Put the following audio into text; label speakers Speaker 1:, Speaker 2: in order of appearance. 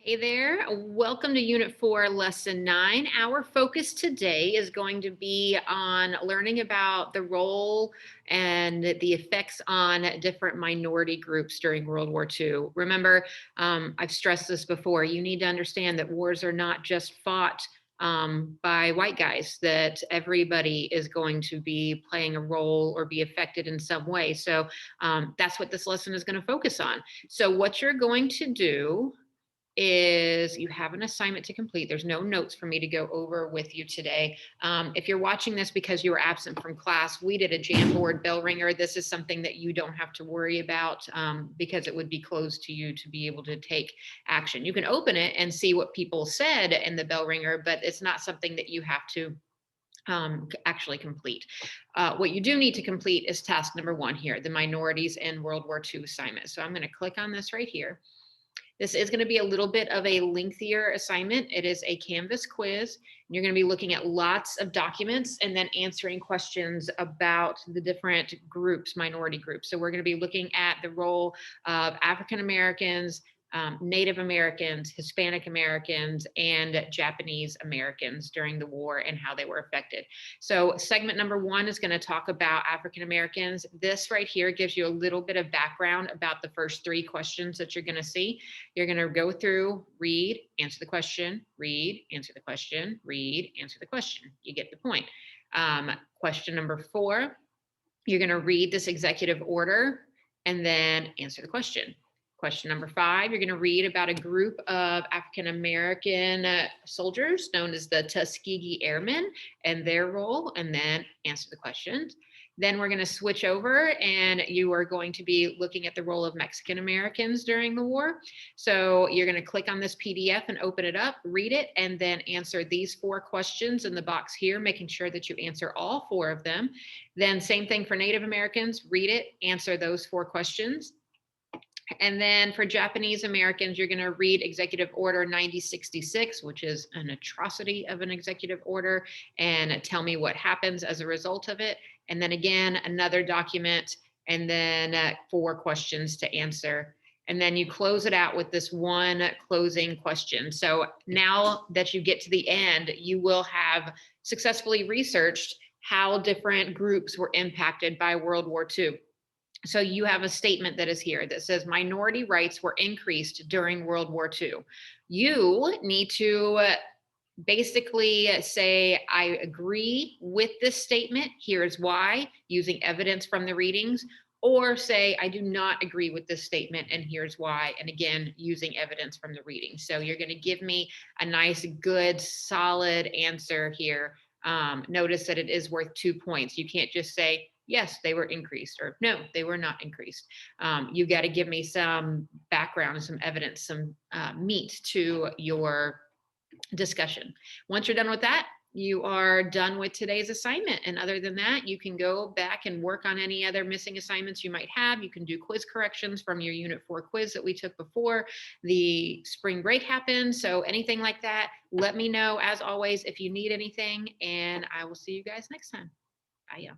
Speaker 1: Hey there, welcome to Unit 4, Lesson 9. Our focus today is going to be on learning about the role and the effects on different minority groups during World War II. Remember, I've stressed this before, you need to understand that wars are not just fought by white guys, that everybody is going to be playing a role or be affected in some way. So that's what this lesson is going to focus on. So what you're going to do is you have an assignment to complete. There's no notes for me to go over with you today. If you're watching this because you were absent from class, we did a Jamboard bell ringer. This is something that you don't have to worry about because it would be closed to you to be able to take action. You can open it and see what people said in the bell ringer, but it's not something that you have to actually complete. What you do need to complete is task number 1 here, the minorities in World War II assignment. So I'm going to click on this right here. This is going to be a little bit of a lengthier assignment. It is a Canvas quiz. You're going to be looking at lots of documents and then answering questions about the different groups, minority groups. So we're going to be looking at the role of African Americans, Native Americans, Hispanic Americans, and Japanese Americans during the war and how they were affected. So segment number 1 is going to talk about African Americans. This right here gives you a little bit of background about the first 3 questions that you're going to see. You're going to go through, read, answer the question, read, answer the question, read, answer the question. You get the point. Question number 4, you're going to read this executive order and then answer the question. Question number 5, you're going to read about a group of African American soldiers known as the Tuskegee Airmen and their role, and then answer the questions. Then we're going to switch over and you are going to be looking at the role of Mexican Americans during the war. So you're going to click on this PDF and open it up, read it, and then answer these 4 questions in the box here, making sure that you answer all 4 of them. Then same thing for Native Americans, read it, answer those 4 questions. And then for Japanese Americans, you're going to read Executive Order 9066, which is an atrocity of an executive order, and tell me what happens as a result of it. And then again, another document, and then 4 questions to answer. And then you close it out with this one closing question. So now that you get to the end, you will have successfully researched how different groups were impacted by World War II. So you have a statement that is here that says minority rights were increased during World War II. You need to basically say, I agree with this statement. Here's why, using evidence from the readings, or say, I do not agree with this statement, and here's why. And again, using evidence from the reading. So you're going to give me a nice, good, solid answer here. Notice that it is worth 2 points. You can't just say, yes, they were increased, or no, they were not increased. You got to give me some background, some evidence, some meat to your discussion. Once you're done with that, you are done with today's assignment. And other than that, you can go back and work on any other missing assignments you might have. You can do quiz corrections from your Unit 4 quiz that we took before the spring break happened. So anything like that, let me know as always if you need anything, and I will see you guys next time. Bye.